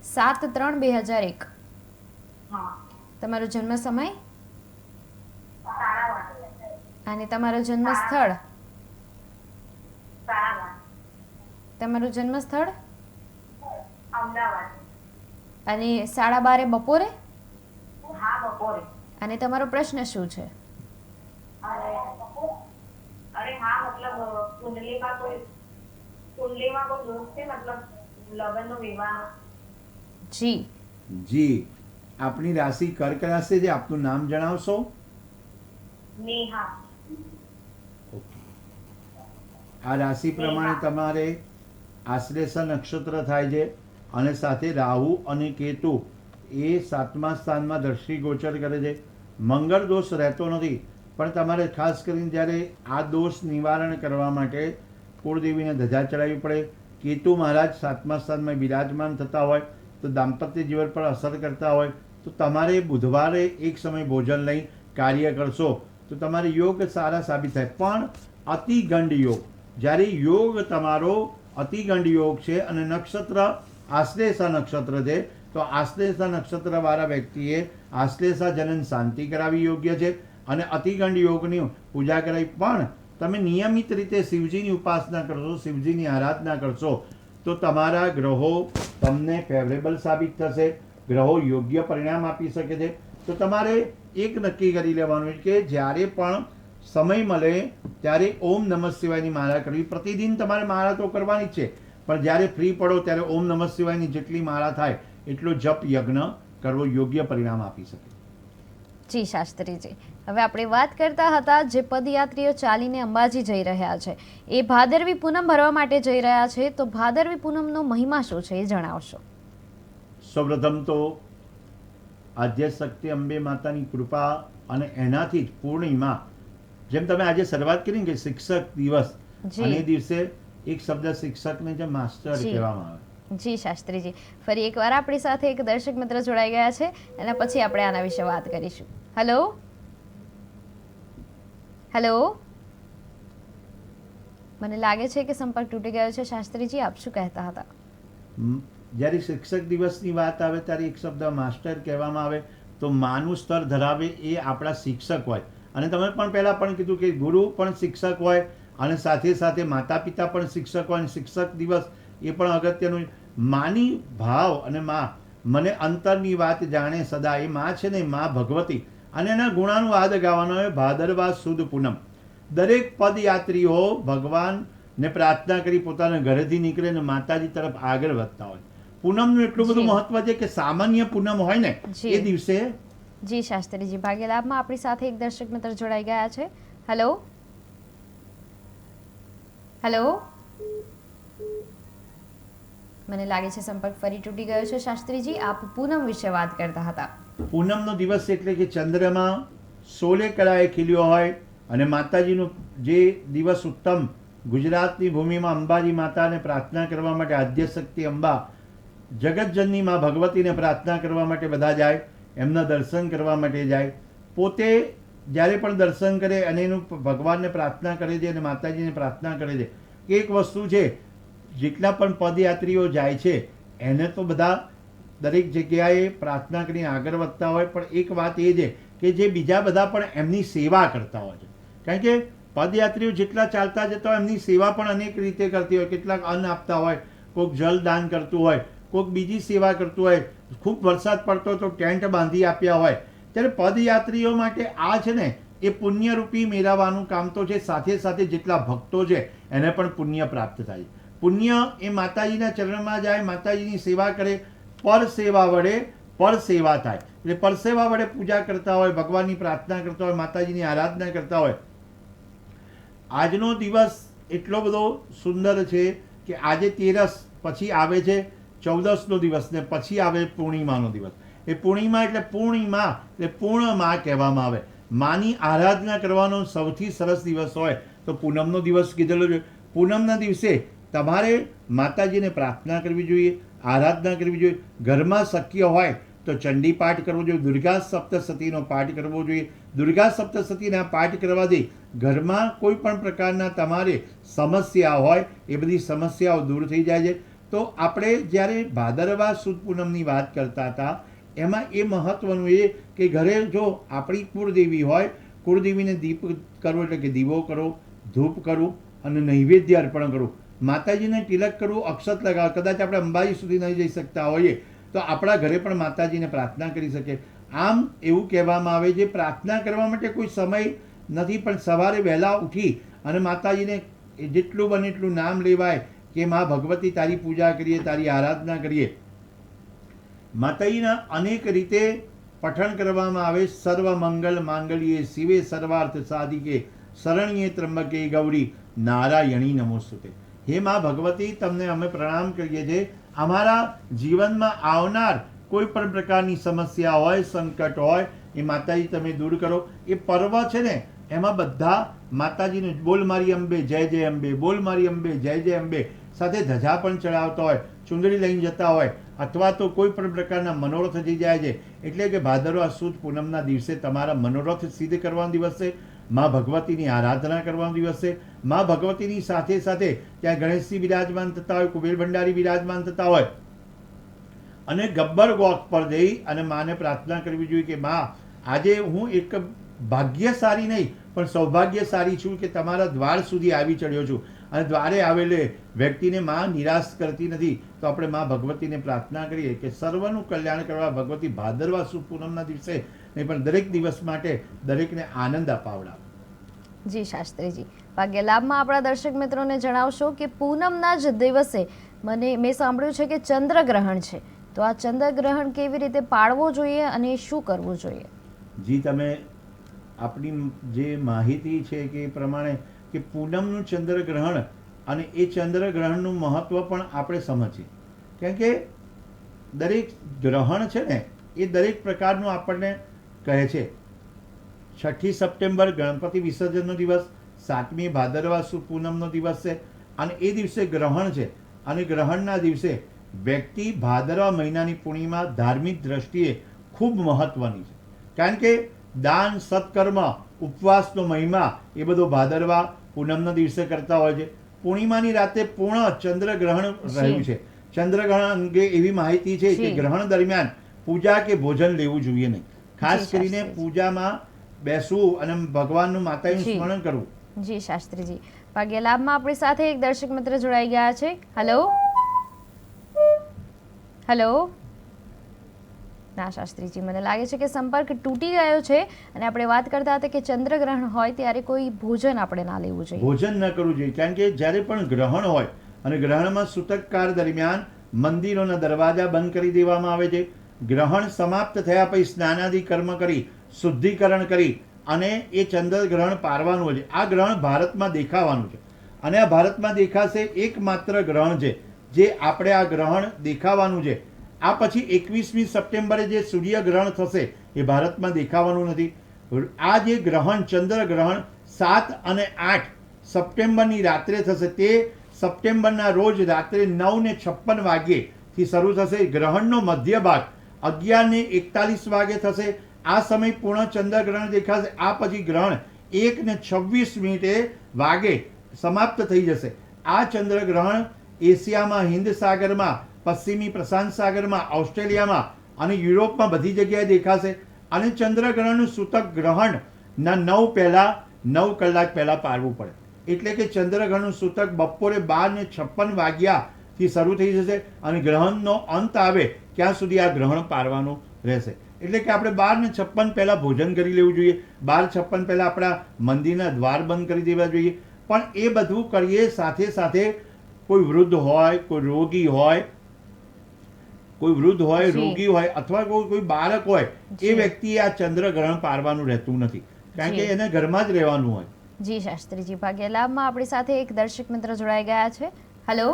7/3/2001. હા. તમારો જન્મ સમય સારાવાડ. અને તમારો જન્મ સ્થળ? સારાવાડ. તમારું જન્મ સ્થળ અમદાવાદ. અને 12:30 બપોરે? હા, બપોરે. અને તમારો પ્રશ્ન શું છે? અરે હા, મતલબ કુંડલીમાં કોઈ દોષ છે, મતલબ લગ્નનો વિવાહનો? જી જી, આપની રાશિ કર્ક રાશિ છે. આપનું નામ જણાવશો? નેહા. આ રાશિ પ્રમાણે તમારે આશ્લેષા નક્ષત્ર થાય છે અને સાથે રાહુ અને કેતુ એ 7મા સ્થાનમાં દ્રષ્ટિ ગોચર કરે છે. મંગળ દોષ રહેતો નથી, પણ તમારે ખાસ કરીને જ્યારે આ દોષ નિવારણ કરવા માટે કુળદેવીને ધજા ચડાવવી પડે. કેતુ મહારાજ 7મા સ્થાનમાં બિરાજમાન થતા હોય તો દાંપત્ય જીવન પર અસર કરતા હોય તો તમારે બુધવારે એક સમય ભોજન લઈ કાર્ય કરશો તો તમારે યોગ સારા સાબિત થાય. પણ અતિગંડ યોગ, જ્યારે યોગ તમારો અતિગંડ યોગ છે અને નક્ષત્ર આશ્લેષા નક્ષત્ર છે તો આશ્લેષા નક્ષત્રવાળા વ્યક્તિએ આશ્લેષા જનન શાંતિ કરાવી યોગ્ય છે અને અતિગંડ યોગની પૂજા કરાવી. પણ તમે નિયમિત રીતે શિવજીની ઉપાસના કરશો, શિવજીની આરાધના કરશો તો તમારા ગ્રહો તમને ફેવરેબલ સાબિત થશે, ગ્રહો યોગ્ય પરિણામ આપી શકે છે. તો તમારે એક નક્કી કરી લેવાનું કે જ્યારે પણ સમય મળે ત્યારે ઓમ નમઃ શિવાયની માળા કરવી. પ્રતિદિન તમારે માળા તો કરવાની જ છે, પણ જ્યારે ફ્રી પડો ત્યારે ઓમ નમઃ શિવાયની જેટલી માળા થાય એટલો જપ યજ્ઞ કરવો યોગ્ય પરિણામ આપી શકે. જી શાસ્ત્રીજી, હવે આપણે વાત કરતા હતા જે પદયાત્રીઓ ચાલીને અંબાજી જઈ રહ્યા છે એ ભાદરવી પૂનમ ભરવા માટે જઈ રહ્યા છે, તો ભાદરવી પૂનમનો મહિમા શું છે એ જણાવશો? સૌપ્રથમ તો આદ્ય શક્તિ અંબે માતાની કૃપા અને એનાથી જ પૂર્ણિમા, જેમ તમે આજે શરૂઆત કરી કે શિક્ષક દિવસ, અને એ દિવસે એક શબ્દ શિક્ષકને જે માસ્ટર કહેવામાં આવે. જી શાસ્ત્રીજી, ફરી એકવાર આપણી સાથે એક દર્શક મિત્ર જોડાઈ ગયા છે, એના પછી આપણે આના વિશે વાત કરીશું. હેલો. હેલો. મને લાગે છે કે સંપર્ક તૂટી ગયો છે. શાસ્ત્રીજી, આપ શું કહેતા હતા? જ્યારે શિક્ષક દિવસની વાત આવે ત્યારે એક શબ્દ માસ્ટર કહેવામાં આવે તો માનું સ્તર ધરાવે એ આપણા શિક્ષક હોય. અને તમે પણ પહેલાં પણ કીધું કે ગુરુ પણ શિક્ષક હોય અને સાથે સાથે માતા પિતા પણ શિક્ષક હોય. અને શિક્ષક દિવસ એ પણ અગત્યનું. માની ભાવ અને મા, મને અંતરની વાત જાણે સદા, એ મા છે ને મા ભગવતી, અને એના ગુણાનુવાદ ગાવાનો હોય. ભાદરવા સુદ પૂનમ, દરેક પદયાત્રીઓ ભગવાનને પ્રાર્થના કરી પોતાના ઘરેથી નીકળે ને માતાજી તરફ આગળ વધતા હોય. પૂનમનું એટલું બધું મહત્વ છે કે સામાન્ય પૂનમ હોય ને એ દિવસે. જી શાસ્ત્રીજી, ભાગ્યલાભમાં આપણી સાથે એક દર્શક મિત્ર જોડાઈ ગયા છે. હેલો. હેલો. મને લાગે છે સંપર્ક ફરી તૂટી ગયો છે. શાસ્ત્રીજી, આપ પૂનમ વિશે વાત કરતા હતા. પૂનમનો દિવસ એટલે કે ચંદ્રમા 16 કળાએ ખીલ્યો હોય અને માતાજીનો જે દિવસ ઉત્તમ. ગુજરાતની ભૂમિમાં અંબાજી માતાને પ્રાર્થના કરવા માટે આદ્યશક્તિ અંબા જગતજનની માં ભગવતીને પ્રાર્થના કરવા માટે બધા જાય, એમના દર્શન કરવા માટે જાય. પોતે જ્યારે પણ દર્શન કરે અને એનું ભગવાનને પ્રાર્થના કરે છે અને માતાજીને પ્રાર્થના કરે છે. એક વસ્તુ છે જેટલા પણ પદયાત્રીઓ જાય છે એને તો બધા દરેક જગ્યાએ પ્રાર્થના કરીને આગળ વધતા હોય, પણ એક વાત એ છે કે જે બીજા બધા પણ એમની સેવા કરતા હોય છે. કારણ કે પદયાત્રીઓ જેટલા ચાલતા જતા હોય એમની સેવા પણ અનેક રીતે કરતી હોય. કેટલાક અન્ન આપતા હોય, કોઈક જલ દાન કરતું હોય, કોઈક બીજી સેવા કરતું હોય, ખૂબ વરસાદ પડતો તો ટેન્ટ બાંધી આપ્યા હોય. ત્યારે પદયાત્રીઓ માટે આ છે ને એ પુણ્યરૂપી મેળવવાનું કામ તો છે, સાથે સાથે જેટલા ભક્તો છે એને પણ પુણ્ય પ્રાપ્ત થાય. પુણ્ય એ માતાજીના ચરણમાં જાય, માતાજીની સેવા કરે, પર સેવા વડે પર સેવા થાય. એટલે પર સેવા વડે પૂજા કરતા હોય, ભગવાનની પ્રાર્થના કરતા હોય, માતાજીની આરાધના કરતા હોય. આજનો દિવસ એટલો બધો સુંદર છે કે આજે 13 પછી આવે છે 14નો દિવસ ને પછી આવે પૂર્ણિમાનો દિવસ. એ પૂર્ણિમા એટલે પૂર્ણિમા એટલે પૂર્ણમાં કહેવામાં આવે. માની આરાધના કરવાનો સૌથી સરસ દિવસ હોય તો પૂનમનો દિવસ કીધેલો છે. પૂનમના દિવસે તમારે માતાજીને પ્રાર્થના કરવી જોઈએ, આરાધના કરવી જોઈએ. ઘરમાં શક્ય હોય તો ચંડી પાઠ કરવો જોઈએ, દુર્ગા સપ્તશતીનો પાઠ કરવો જોઈએ. દુર્ગા સપ્તશતીના પાઠ કરવાથી ઘરમાં કોઈ પણ પ્રકારના તમારે સમસ્યા હોય એ બધી સમસ્યાઓ દૂર થઈ જાય છે. તો આપણે જ્યારે ભાદરવા સુદ પૂનમની વાત કરતા હતા એમાં એ મહત્વનું એ કે ઘરે જો આપણી કુળદેવી હોય, કુળદેવીને દીપ કરો એટલે કે દીવો કરો, ધૂપ કરો અને નૈવેદ્ય અર્પણ કરો, માતાજીને તિલક કરવું, અક્ષત લગાવો. કદાચ આપણે અંબાજી સુધી નહીં જઈ શકતા હોઈએ તો આપણા ઘરે પણ માતાજીને પ્રાર્થના કરી શકીએ. આમ એવું કહેવામાં આવે છે પ્રાર્થના કરવા માટે કોઈ સમય નથી, પણ સવારે વહેલા ઉઠી અને માતાજીને જેટલું બને એટલું નામ લેવાય કે મા ભગવતી તારી પૂજા કરીએ, તારી આરાધના કરીએ. માતાજીના અનેક રીતે પઠન કરવામાં આવે. સર્વ મંગલ માંગલ્યે શિવે સર્વાર્થ સાધિકે શરણ્યે ત્રંબકે ગૌરી નારાયણી નમોસ્તુતે. હે મા ભગવતી, તમને અમે પ્રણામ કરીએ છીએ. અમારા જીવનમાં આવનાર કોઈ પણ પ્રકારની સમસ્યા હોય, સંકટ હોય, એ માતાજી તમે દૂર કરો. એ પર્વ છે ને એમાં બધા માતાજીને બોલ મારી અંબે જય જય અંબે, બોલ મારી અંબે જય જય અંબે સાથે ધજા પણ ચડાવતા હોય, ચુંદડી લઈને જતા હોય, અથવા તો કોઈ પણ પ્રકારના મનોરથ થઈ જાય છે. એટલે કે ભાદરવા સુદ પૂનમના દિવસે તમારા મનોરથ સિદ્ધ કરવાનો દિવસ છે. મા ભગવતીની આરાધના કરવાનો દિવસ છે. મા ભગવતીની સાથે સાથે ત્યાં ગણેશજી બિરાજમાન થતા હોય, કુબેર ભંડારી બિરાજમાન થતા હોય, અને ગબ્બર ગોખ પર જઈ અને માને પ્રાર્થના કરવી જોઈએ કે મા આજે હું એક ભાગ્યશાળી નહીં પણ સૌભાગ્યશાળી છું કે તમારા દ્વાર સુધી આવી ચડ્યો છું. અને દ્વારે આવેલે વ્યક્તિને મા નિરાશ કરતી નથી. તો આપણે મા ભગવતીને પ્રાર્થના કરીએ કે સર્વનું કલ્યાણ કરવા ભગવતી ભાદરવા સુદ પૂનમના દિવસે નહીં પણ દરેક દિવસ માટે દરેકને આનંદ અપાવડાવે. જી શાસ્ત્રીજી, ભાગ્ય લાભમાં આપણા દર્શક મિત્રોને જણાવશો કે પૂનમના જ દિવસે મેં સાંભળ્યું છે કે ચંદ્રગ્રહણ છે, તો આ ચંદ્રગ્રહણ કેવી રીતે પાળવો જોઈએ અને શું કરવું જોઈએ? જી, તમે આપણી જે માહિતી છે કે એ પ્રમાણે કે પૂનમનું ચંદ્રગ્રહણ અને એ ચંદ્રગ્રહણનું મહત્વ પણ આપણે સમજીએ. કેમ કે દરેક ગ્રહણ છે ને એ દરેક પ્રકારનું આપણને કહે છે. 6ઠી સપ્ટેમ્બર ગણપતિ વિસર્જનનો દિવસ, 7મી ભાદરવા સુદ પૂનમનો દિવસ છે અને એ દિવસે ગ્રહણ છે. અને ગ્રહણના દિવસે વ્યક્તિ ભાદરવા મહિનાની પૂર્ણિમા ધાર્મિક દ્રષ્ટિએ ખૂબ મહત્વની છે. કારણ કે દાન, સત્કર્મ, ઉપવાસનો મહિમા એ બધો ભાદરવા પૂનમના દિવસે કરતા હોય છે. પૂર્ણિમાની રાતે પૂર્ણ ચંદ્રગ્રહણ રહ્યું છે. ચંદ્રગ્રહણ અંગે એવી માહિતી છે કે ગ્રહણ દરમિયાન પૂજા કે ભોજન લેવું જોઈએ નહીં. ખાસ કરીને પૂજામાં બેસવું અને ભગવાનનું માતાજીનું સ્મરણ કરવું. જી શાસ્ત્રીજી, ભાગ્ય લાભમાં આપણી સાથે એક દર્શક મિત્ર જોડાઈ ગયા છે. Hello hello. ના શાસ્ત્રીજી, મને લાગે છે કે સંપર્ક તૂટી ગયો છે અને આપણે વાત કરતા હતા કે ચંદ્રગ્રહણ હોય ત્યારે કોઈ ભોજન આપણે ના લેવું જોઈએ, ભોજન ન કરવું જોઈએ. કારણ કે જ્યારે પણ ગ્રહણ હોય અને ગ્રહણમાં સૂતકકાળ દરમિયાન મંદિરોના દરવાજા બંધ કરી દેવામાં આવે છે. ગ્રહણ સમાપ્ત થયા પછી સ્નાનાદિ કર્મ કરી શુદ્ધિકરણ કરી અને એ ચંદ્રગ્રહણ પારવાનું હોય છે. આ ગ્રહણ ભારતમાં દેખાવાનું છે અને આ ભારતમાં દેખાશે એકમાત્ર ગ્રહણ છે જે આપણે આ ગ્રહણ દેખાવાનું છે. આ પછી 21મી સપ્ટેમ્બરે જે સૂર્યગ્રહણ થશે એ ભારતમાં દેખાવાનું નથી. આ જે ગ્રહણ ચંદ્રગ્રહણ 7 અને 8 સપ્ટેમ્બરની રાત્રે થશે. તે સપ્ટેમ્બરના રોજ રાત્રે 9:56 વાગ્યેથી શરૂ થશે. ગ્રહણનો મધ્ય ભાગ 11:41 વાગે થશે. આ સમય પૂર્ણ ચંદ્રગ્રહણ દેખાશે. આ પછી ગ્રહણ 1:26 વાગે સમાપ્ત થઈ જશે. આ ચંદ્રગ્રહણ એશિયામાં, હિન્દ સાગરમાં, પશ્ચિમી પ્રશાંત સાગરમાં, ઓસ્ટ્રેલિયામાં અને યુરોપમાં બધી જગ્યાએ દેખાશે. અને ચંદ્રગ્રહણનું સૂતક ગ્રહણના 9 પહેલા 9 કલાક પહેલા પાડવું પડે. એટલે કે ચંદ્રગ્રહણનું સૂતક બપોરે 12:56 વાગ્યાથી શરૂ થઈ જશે અને ગ્રહણનો અંત આવે ત્યાં સુધી આ ગ્રહણ પાડવાનું રહેશે. એટલે કે આપણે 12:56 પહેલાં ભોજન કરી લેવું જોઈએ. 12:56 પહેલાં આપણા મંદિરના દ્વાર બંધ કરી દેવા જોઈએ. પણ એ બધું કરીએ સાથે સાથે કોઈ વૃદ્ધ હોય, કોઈ રોગી હોય, જી. રોગી હોય અથવા કોઈ બાળક હોય, જી. એ વ્યક્તિએ આ ચંદ્રગ્રહણ પાડવાનું રહેતું નથી. કારણ કે જી. એને ઘરમાં જ રહેવાનું હોય. જી શાસ્ત્રીજી, ભાગ્ય લાભમાં આપણી સાથે એક દર્શક મિત્ર જોડાઈ ગયા છે. હેલો,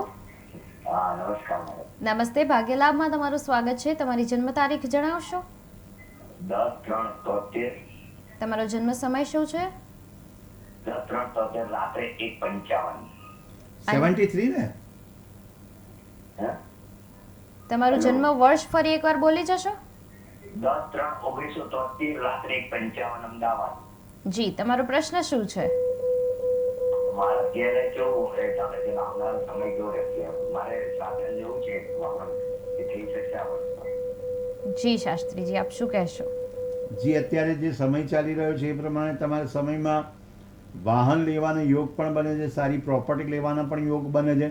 હા નમસ્કાર મેડમ. નમસ્તે. ભાગ્ય લાભમાં તમારું સ્વાગત છે. તમારી જન્મ તારીખ જણાવશો? 10/3/73. તમારો જન્મ સમય શું છે? 10/3/73 રાત્રે 1:55. 73 ને? હે? તમારું જન્મ વર્ષ ફરી એકવાર બોલી જશો? 10/3/1973 રાત્રે 1:55 અમદાવાદ. જી, તમારો પ્રશ્ન શું છે? મારા ઘેરે કેવું રહે ચાલે છે, આવનાર સમય કેવો રહેશે? મારે સાધન જેવું છે વાહન, એ થઈ શકશે આ વર્ષમાં? જી શાસ્ત્રીજી, આપ શું કહેશો? જે અત્યારે જે સમય ચાલી રહ્યો છે એ પ્રમાણે તમારા સમયમાં વાહન લેવાનો યોગ પણ બને છે, સારી પ્રોપર્ટી લેવાના પણ યોગ બને છે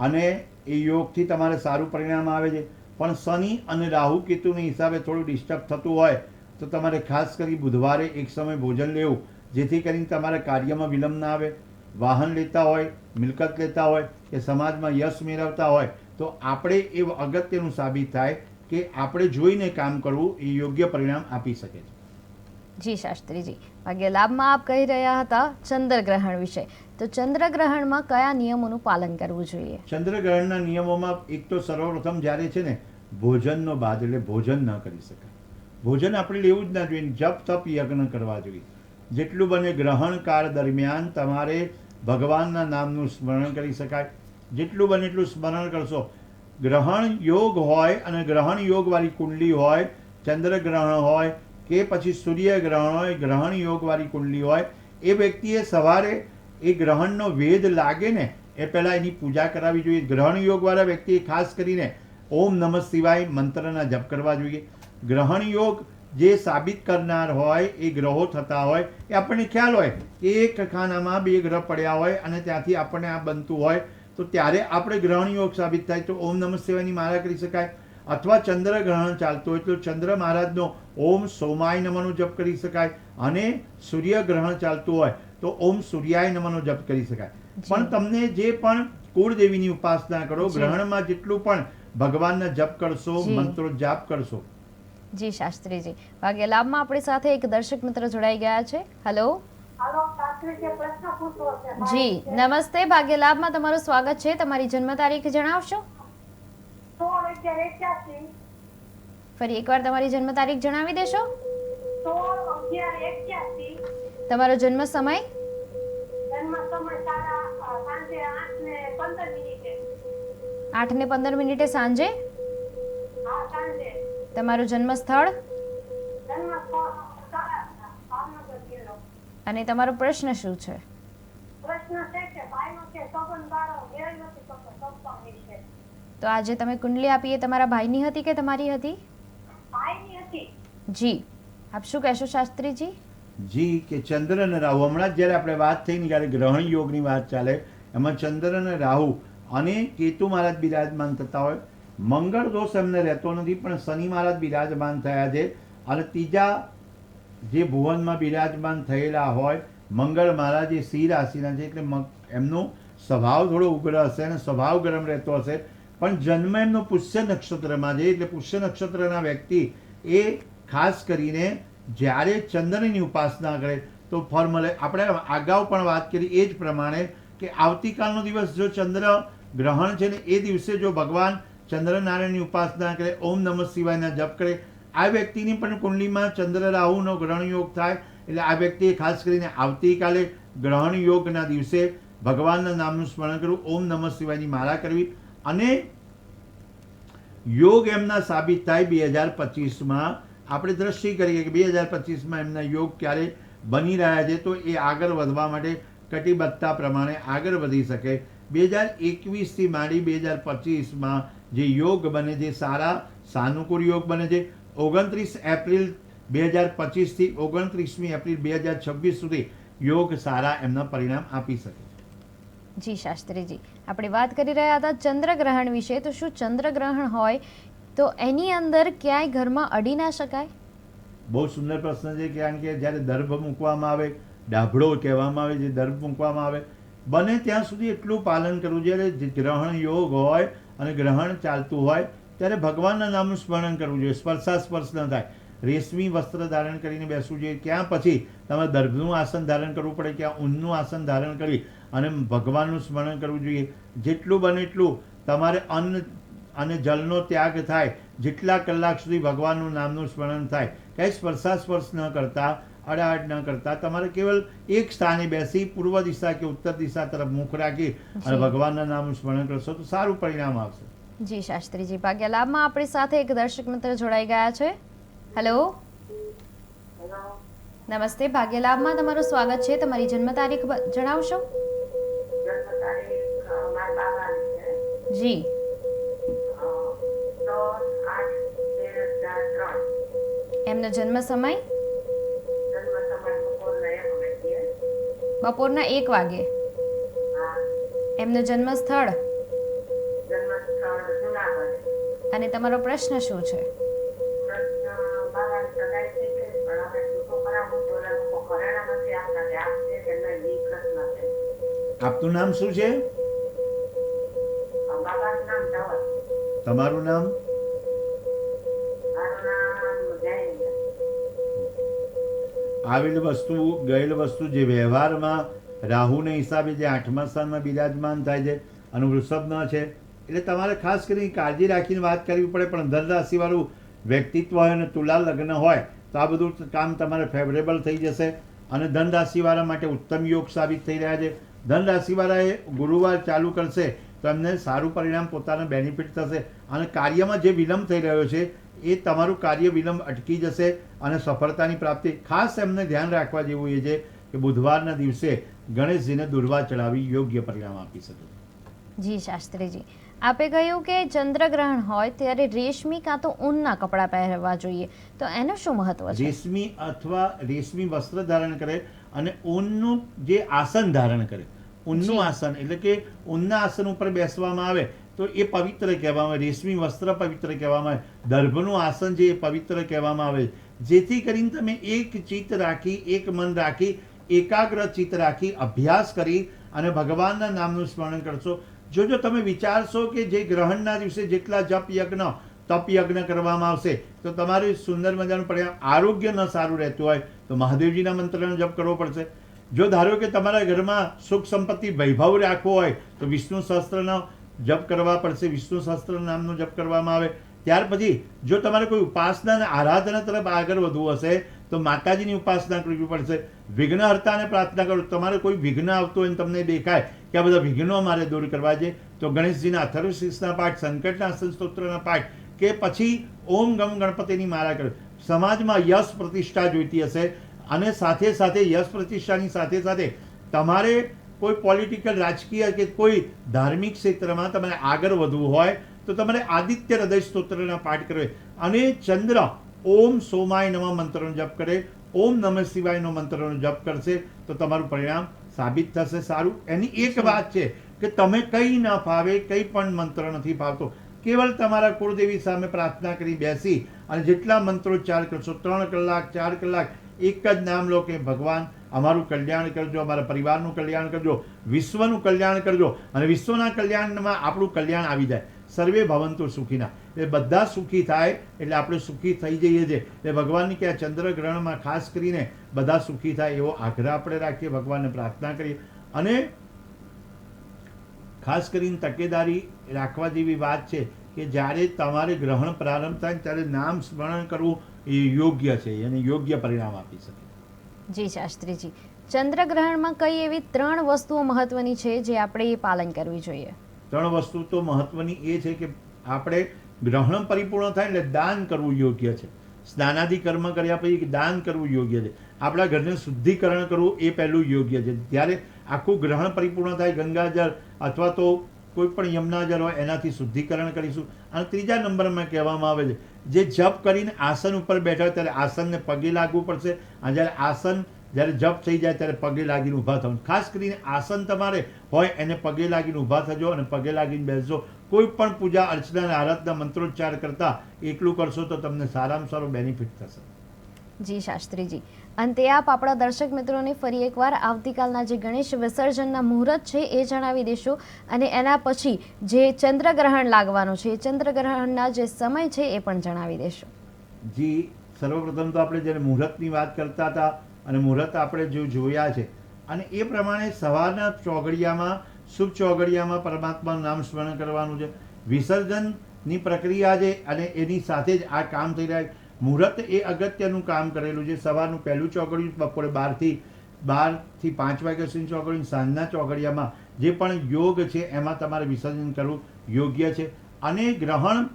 અને એ યોગથી તમારે સારું પરિણામ આવે છે. પણ શનિ અને રાહુ કેતુના હિસાબે થોડું ડિસ્ટર્બ થતું હોય તો તમારે ખાસ કરી બુધવારે એક સમય ભોજન લેવું, જેથી કરીને તમારા કાર્યમાં વિલંબ ના આવે. વાહન લેતા હોય, મિલકત લેતા હોય કે સમાજમાં યશ મેળવતા હોય તો આપણે એ અગત્યનું સાબિત થાય કે આપણે જોઈને કામ કરવું એ યોગ્ય પરિણામ આપી શકે છે. જી શાસ્ત્રીજી, ભાગ્ય લાભમાં આપ કહી રહ્યા હતા ચંદ્રગ્રહણ વિશે. તો ચંદ્રગ્રહણમાં કયા નિયમોનું પાલન કરવું જોઈએ? ચંદ્રગ્રહણના નિયમોમાં એક તો સર્વપ્રથમ જ્યારે છે ને ભોજનનો બાદ એટલે ભોજન ન કરી શકાય. ભોજન આપણે લેવું જ ના જોઈએ. જપ તપ યજ્ઞ કરવા જોઈએ. જેટલું બને ગ્રહણ કાળ દરમિયાન તમારે ભગવાનના નામનું સ્મરણ કરી શકાય. જેટલું બને એટલું સ્મરણ કરશો. ગ્રહણ યોગ હોય અને ગ્રહણ યોગવાળી કુંડલી હોય, ચંદ્રગ્રહણ હોય કે પછી સૂર્યગ્રહણ હોય, ગ્રહણ યોગવાળી કુંડલી હોય, એ વ્યક્તિએ સવારે એ ગ્રહણનો વેદ લાગે ને એ પહેલાં એની પૂજા કરાવવી જોઈએ. ગ્રહણ યોગવાળા વ્યક્તિએ ખાસ કરીને ઓમ નમઃ શિવાય મંત્રના જપ કરવા જોઈએ. ગ્રહણ યોગ જે સાબિત કરનાર હોય એ ગ્રહો થતા હોય એ આપણને ખ્યાલ હોય કે એક ખાનામાં 2 ગ્રહ પડ્યા હોય અને ત્યાંથી આપણને આ બનતું હોય તો ત્યારે આપણે ગ્રહણ યોગ સાબિત થાય તો ઓમ નમઃ શિવાયની માળા કરી શકાય. અથવા ચંદ્રગ્રહણ ચાલતું હોય તો ચંદ્ર મહારાજનો ઓમ સોમાય નમઃનો જપ કરી શકાય અને સૂર્યગ્રહણ ચાલતું હોય તો ઓમ સૂર્યાય નમઃનો જપ કરી શકાય. પણ તમને જે પણ કુળદેવીની ઉપાસના કરો, જી. ગ્રહણમાં જેટલું પણ ભગવાનના જપ કરશો, જી. મંત્રો જાપ કરશો. જી શાસ્ત્રીજી, ભાગ્ય લાભમાં આપણી સાથે એક દર્શક મિત્ર જોડાઈ ગયા છે. હેલો, હાલો, શાસ્ત્રીજી પ્રશ્ન પૂછવો છે. જી નમસ્તે. ભાગ્ય લાભમાં તમારું સ્વાગત છે. તમારી જન્મ તારીખ જણાવશો? 16/11/81. ફરી એકવાર તમારી જન્મ તારીખ જણાવી દેશો? 16/11/81. તમારો જન્મ સમય? જન્મ સમય સાંજે 8:15. 8:15 સાંજે. હા, સાંજે. તમારું જન્મ સ્થળ જન્મ ભાવનગર જિલ્લો. અને તમારો પ્રશ્ન શું છે? પ્રશ્ન છે કે ભાઈનો કે સંબંધ વાળો મેળ નથી થતો સંપર્ક વિશે. તો આજે તમે કુંડલી આપી એ તમારા ભાઈની હતી કે તમારી હતી? ભાઈની હતી. જી, આપ શું કહેશો શાસ્ત્રીજી? જી, કે ચંદ્ર અને રાહુ, હમણાં જ જ્યારે આપણે વાત થઈ ને ત્યારે ગ્રહણ યોગની વાત ચાલે, એમાં ચંદ્ર અને રાહુ અને કેતુ મહારાજ બિરાજમાન થતા હોય. મંગળ દોષ એમને રહેતો નથી પણ શનિ મહારાજ બિરાજમાન થયા છે અને ત્રીજા જે ભુવનમાં બિરાજમાન થયેલા હોય મંગળ મહારાજ એ સિંહ રાશિના છે એટલે એમનો સ્વભાવ થોડો ઉગ્ર હશે અને સ્વભાવ ગરમ રહેતો હશે. પણ જન્મ એમનો પુષ્ય નક્ષત્રમાં છે એટલે પુષ્ય નક્ષત્રના વ્યક્તિ એ ખાસ કરીને જ્યારે ચંદ્રની ઉપાસના કરે તો ફળ મળે. આપણે અગાઉ પણ વાત કરી એ જ પ્રમાણે કે આવતીકાલનો દિવસ જો ચંદ્ર ગ્રહણ છે ને એ દિવસે જો ભગવાન ચંદ્રનારાયણની ઉપાસના કરે, ઓમ નમઃ શિવાયના જપ કરે, આ વ્યક્તિની પણ કુંડલીમાં ચંદ્ર રાહુનો ગ્રહણ યોગ થાય. એટલે આ વ્યક્તિએ ખાસ કરીને આવતીકાલે ગ્રહણ યોગના દિવસે ભગવાનના નામનું સ્મરણ કરવું, ઓમ નમઃ શિવાયની માળા કરવી અને યોગ એમના સાબિત થાય 2025માં. આપણે દ્રષ્ટિ કરીએ કે 2025માં એમના યોગ ક્યારે બની રહ્યા છે તો એ આગળ વધવા માટે કટિબદ્ધતા પ્રમાણે આગળ વધી શકે. 2021થી માંડી 2025માં જે યોગ બને છે, સારા સાનુકૂળ યોગ બને છે. 29 એપ્રિલ 2025થી 29મી એપ્રિલ 2026 સુધી યોગ સારા એમના પરિણામ આપી શકે છે. જી શાસ્ત્રીજી, આપણે વાત કરી રહ્યા હતા ચંદ્રગ્રહણ વિશે. તો શું ચંદ્રગ્રહણ હોય તો એની અંદર ક્યાંય ઘરમાં અડી ના શકાય? બહુ સુંદર પ્રશ્ન છે, કારણ કે જ્યારે દર્ભ મૂકવામાં આવે, ડાભડો કહેવામાં આવે, જે દર્ભ મૂકવામાં આવે, બને ત્યાં સુધી એટલું પાલન કરવું. જ્યારે ગ્રહણ યોગ હોય અને ગ્રહણ ચાલતું હોય ત્યારે ભગવાનના નામનું સ્મરણ કરવું જોઈએ. સ્પર્શાસ્પર્શ ન થાય. રેશમી વસ્ત્ર ધારણ કરીને બેસવું જોઈએ. ક્યાં પછી તમારે દર્ભનું આસન ધારણ કરવું પડે, ક્યાં ઊનનું આસન ધારણ કરી અને ભગવાનનું સ્મરણ કરવું જોઈએ. જેટલું બને એટલું તમારે અન્ન અને જલનો ત્યાગ થાય, જેટલા કલાક સુધી ભગવાનનું નામનું સ્મરણ થાય, કંઈ સ્પર્શાસ્પર્શ ન કરતા, અડાઅડ ન કરતા, તમારે કેવલ એક સ્થાને બેસી પૂર્વ દિશા કે ઉત્તર દિશા તરફ મુખ રાખી અને ભગવાનના નામનું સ્મરણ કરશો તો સારું પરિણામ આવશે. જી શાસ્ત્રીજી, ભાગ્ય લાભમાં આપણી સાથે એક દર્શક મિત્ર જોડાઈ ગયા છે. હેલો, નમસ્તે. ભાગ્ય લાભમાં તમારું સ્વાગત છે. તમારી જન્મ તારીખ જણાવશો? જન્મ તારીખ મારા બાબાની છે. જી. 10/8/2003. એમનો જન્મ સમય? જન્મ સમય બપોરના 1 વાગે. હા. એમનું જન્મ સ્થળ જન્મ સ્થળ જુનાગઢ. અને તમારો પ્રશ્ન શું છે? પ્રશ્ન બાબાની સગાઈ થઈ ગઈ, પણ હવે છૂટો કરાવવું તો ઓલા લોકો ઘરેણા નથી આપતા, કે આપશે કે નહીં, એ પ્રશ્ન છે. આપનું નામ શું છે? બાબાનું નામ ધવલ. તમારું નામ? મારું નામ જૈન. આવેલ વસ્તુ, ગયેલ વસ્તુ, જે વ્યવહારમાં રાહુને હિસાબે જે 8મા સ્થાનમાં બિરાજમાન થાય છે અને વૃષભ ન છે, એટલે તમારે ખાસ કરીને કાળજી રાખીને વાત કરવી પડે. પણ ધન રાશિવાળું વ્યક્તિત્વ હોય અને તુલા લગ્ન હોય તો આ બધું કામ તમારે ફેવરેબલ થઈ જશે અને ધન રાશિવાળા માટે ઉત્તમ યોગ સાબિત થઈ રહ્યા છે. ધન રાશિવાળાએ ગુરુવાર ચાલુ કરશે તો એમને સારું પરિણામ, પોતાનો બેનિફિટ થશે અને કાર્યમાં જે વિલંબ થઈ રહ્યો છે એ તમારું કાર્ય વિલંબ અટકી જશે અને સફળતાની પ્રાપ્તિ. ખાસ એમને ધ્યાન રાખવા જેવું એ છે કે બુધવારના દિવસે ગણેશજીને દુર્વા ચડાવી યોગ્ય પરિણામ આપી શકે. જી શાસ્ત્રીજી, આપે કહ્યું કે ચંદ્રગ્રહણ હોય ત્યારે રેશમી કાં તો ઊનના કપડાં પહેરવા જોઈએ, તો એનું શું મહત્વ છે? રેશમી અથવા રેશમી વસ્ત્ર ધારણ કરે અને ઊનનું જે આસન ધારણ કરે, ઊનનું આસન એટલે કે ઊનના આસન ઉપર બેસવામાં આવે તો એ પવિત્ર કહેવામાં આવે. રેશમી વસ્ત્ર પવિત્ર કહેવામાં આવે. દર્ભનું આસન જે એ પવિત્ર કહેવામાં આવે. જેથી કરીને તમે એક ચિત્ત રાખી, એક મન રાખી, એકાગ્ર ચિત્ત રાખી અભ્યાસ કરી અને ભગવાનના નામનું સ્મરણ કરશો. જો તમે વિચારશો કે જે ગ્રહણના દિવસે જેટલા જપ યજ્ઞ તપ યજ્ઞ કરવામાં આવશે તો તમારું સુંદર મજાનું પરિણામ. આરોગ્ય ન સારું રહેતું હોય તો મહાદેવજીના મંત્રનો જપ કરવો પડશે. જો ધારો કે તમારા ઘરમાં સુખ સંપત્તિ વૈભવ રાખવો હોય તો વિષ્ણુ સહસ્ત્રનો જપ કરવા પડશે. વિષ્ણુ સહસ્ત્ર નામનો જપ કરવામાં આવે. ત્યાર પછી જો તમારે કોઈ ઉપાસના અને આરાધના તરફ આગળ વધવું હશે તો માતાજીની ઉપાસના કરવી પડશે. વિઘ્નહર્તાને પ્રાર્થના કરો. તમારે કોઈ વિઘ્ન આવતું હોય તમને દેખાય કે આ બધા વિઘ્નો મારે દૂર કરવા છે તો ગણેશજીના અથર્વશીર્ષના પાઠ, સંકટનાશન સ્તોત્રના પાઠ કે પછી ઓમ ગમ ગણપતિની માળા કરો. સમાજમાં યશ પ્રતિષ્ઠા જોઈતી હશે અને સાથે સાથે યશ પ્રતિષ્ઠાની સાથે સાથે તમારે કોઈ પોલિટિકલ, રાજકીય કે કોઈ ધાર્મિક ક્ષેત્રમાં તમારે આગળ વધવું હોય તો તમારે આદિત્ય હૃદય સ્તોત્રના પાઠ કરવે અને ચંદ્ર ઓમ સોમાય નમઃ મંત્રનો જપ કરે, ઓમ નમઃ શિવાયનો મંત્રનો જપ કરશે તો તમારું પરિણામ સાબિત થશે સારું. એની એક વાત છે કે તમે કંઈ ન ફાવે, કંઈ પણ મંત્ર નથી ફાવતો, કેવલ તમારા કુળદેવી સામે પ્રાર્થના કરી બેસી અને જેટલા મંત્રોચ્ચાર કરશો 3 કલાક 4 કલાક એક જ નામ લો કે ભગવાન અમારું કલ્યાણ કરજો, અમારા પરિવારનું કલ્યાણ કરજો, વિશ્વનું કલ્યાણ કરજો અને વિશ્વના કલ્યાણમાં આપણું કલ્યાણ આવી જાય. સર્વે ભવંતુ સુખીના, એ બધા સુખી થાય એટલે આપણે સુખી થઈ જઈએ છીએ. એટલે ભગવાનની કે આ ચંદ્રગ્રહણમાં ખાસ કરીને બધા સુખી થાય એવો આગ્રહ આપણે રાખીએ, ભગવાનને પ્રાર્થના કરીએ અને ખાસ કરીને તકેદારી રાખવા જેવી વાત છે કે જ્યારે તમારે ગ્રહણ પ્રારંભ થાય ત્યારે નામ સ્મરણ કરવું એ યોગ્ય છે અને યોગ્ય પરિણામ આપી શકે. જી શાસ્ત્રીજી, ચંદ્રગ્રહણમાં કઈ એવી 3 વસ્તુઓ મહત્વની છે જે આપણે પાલન કરવી જોઈએ? 3 વસ્તુ તો મહત્વની એ છે કે આપણે ગ્રહણ પરિપૂર્ણ થાય એટલે દાન કરવું યોગ્ય છે. સ્નાનાદિ કર્મ કર્યા પછી દાન કરવું યોગ્ય છે. આપણા ઘરને શુદ્ધિકરણ કરવું એ પહેલું યોગ્ય છે. ત્યારે આખું ગ્રહણ પરિપૂર્ણ થાય, ગંગાજળ અથવા તો કોઈ પણ યમના જળ હોય એનાથી શુદ્ધિકરણ કરીશું. અને ત્રીજા નંબરમાં કહેવામાં આવે છે જે જપ કરીને આસન ઉપર બેઠા હોય ત્યારે આસનને પગે લાગવું પડશે. અને જ્યારે આસન જ્યારે જપ થઈ જાય ત્યારે પગે લાગીને ઊભા થવું. ખાસ કરીને આસન તમારે હોય એને પગે લાગીને ઊભા થજો અને પગે લાગીને બેસજો. કોઈ પણ પૂજા અર્ચના અને આરાધના મંત્રોચ્ચાર કરતા એટલું કરશો તો તમને સારામાં સારો બેનિફિટ થશે. જી શાસ્ત્રીજી, અંતે આપ આપણા દર્શક મિત્રોને ફરી એકવાર આવતીકાલના જે ગણેશ વિસર્જનના મુહૂર્ત છે એ જણાવી દેશો અને એના પછી જે ચંદ્રગ્રહણ લાગવાનું છે એ ચંદ્રગ્રહણના જે સમય છે એ પણ જણાવી દેશો. જી, સર્વપ્રથમ તો આપણે જ્યારે મુહૂર્તની વાત કરતા હતા અને મુહૂર્ત આપણે જો જોયા છે અને એ પ્રમાણે સવારના ચોઘડિયામાં શુભ ચોઘડિયામાં પરમાત્માનું નામ સ્મરણ કરવાનું છે. વિસર્જનની પ્રક્રિયા છે અને એની સાથે જ આ કામ થઈ રહ્યા છે. મુહૂર્ત એ અગત્યનું કામ કરેલું છે. સવારનું પહેલું ચોઘડિયું બપોરે 12 થી 5 વાગ્યા સુધી ચોઘડિયું, સાંજના ચોઘડિયામાં જે પણ યોગ છે એમાં તમારે વિસર્જન કરવું યોગ્ય છે. અને ગ્રહણ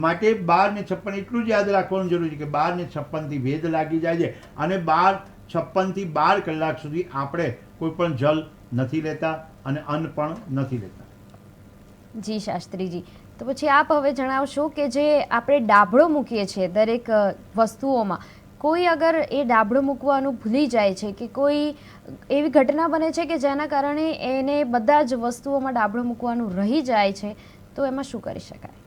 માટે 12:56 એટલું જ યાદ રાખવાનું જરૂરી છે કે 12:56 થી વેદ લાગી જાય છે અને 12:56 થી 12 કલાક સુધી આપણે કોઈ પણ જલ નથી લેતા અને અન્ન પણ નથી લેતા. જી શાસ્ત્રીજી, તો પછી આપ હવે જણાવશો કે જે આપણે ડાબડો મૂકીએ છીએ દરેક વસ્તુઓમાં, કોઈ અગર એ ડાબડો મૂકવાનું ભૂલી જાય છે કે કોઈ એવી ઘટના બને છે કે જેના કારણે એને બધા જ વસ્તુઓમાં ડાબડો મૂકવાનું રહી જાય છે, તો એમાં શું કરી શકાય?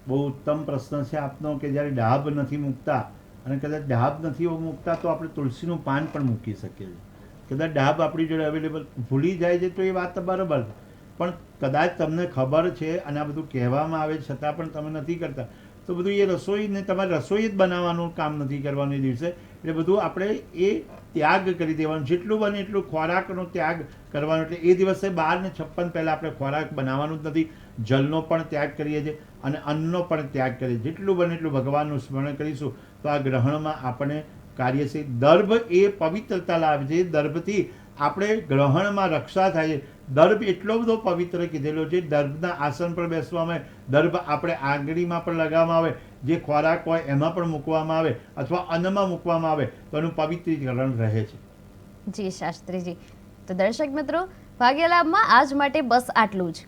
બહુ ઉત્તમ પ્રશ્ન છે આપનો કે જ્યારે ડાબ નથી મૂકતા અને કદાચ ડાબ નથી મૂકતા તો આપણે તુલસીનું પાન પણ મૂકી શકીએ છીએ. કદાચ ડાબ આપણી જોડે અવેલેબલ ભૂલી જાય છે તો એ વાત બરાબર છે, પણ કદાચ તમને ખબર છે અને આ બધું કહેવામાં આવે છતાં પણ તમે નથી કરતા તો બધું એ રસોઈને તમારે રસોઈ જ બનાવવાનું કામ નથી કરવાનું એ દિવસે. એટલે બધું આપણે એ ત્યાગ કરી દેવાનું, જેટલું બને એટલું ખોરાકનો ત્યાગ કરવાનો. એટલે એ દિવસે 12:56 પહેલાં આપણે ખોરાક બનાવવાનું જ નથી. જલનો પણ ત્યાગ કરીએ છીએ અને અન્નનો પણ ત્યાગ કરીએ. જેટલું બને એટલું ભગવાનનું સ્મરણ કરીશું તો આ ગ્રહણમાં આપણે કાર્ય છે. દર્ભ એ પવિત્રતા લાવે છે. દર્ભથી આપણે ગ્રહણમાં રક્ષા થાય છે. દર્ભ એટલો બધો પવિત્ર કીધેલો છે. દર્ભના આસન પર બેસવામાં આવે, દર્ભ આપણે આંગળીમાં પણ લગાવવામાં આવે, જે ખોરાક હોય એમાં પણ મૂકવામાં આવે અથવા અન્નમાં મૂકવામાં આવે તો એનું પવિત્રીકરણ રહે છે. જી શાસ્ત્રીજી, તો દર્શક મિત્રો, ભાગ્યલાભમાં આજ માટે બસ આટલું જ.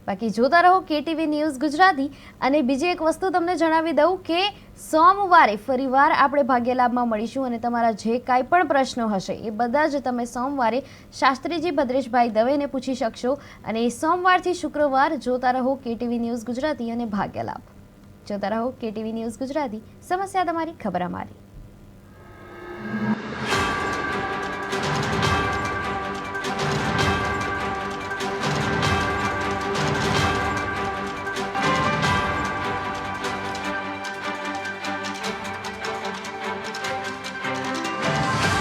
બાકી જોતા રહો KTV ન્યૂઝ ગુજરાતી. અને બીજી એક વસ્તુ તમને જણાવી દઉં કે સોમવારે ફરીવાર આપણે ભાગ્યલાભમાં મળીશું અને તમારા જે કાંઈ પણ પ્રશ્નો હશે એ બધા જ તમે સોમવારે શાસ્ત્રીજી ભદ્રેશભાઈ દવેને પૂછી શકશો. અને સોમવારથી શુક્રવાર જોતા રહો KTV ન્યૂઝ ગુજરાતી અને ભાગ્યલાભ. જોતા રહો KTV ન્યૂઝ ગુજરાતી. સમસ્યા તમારી, ખબર અમારી.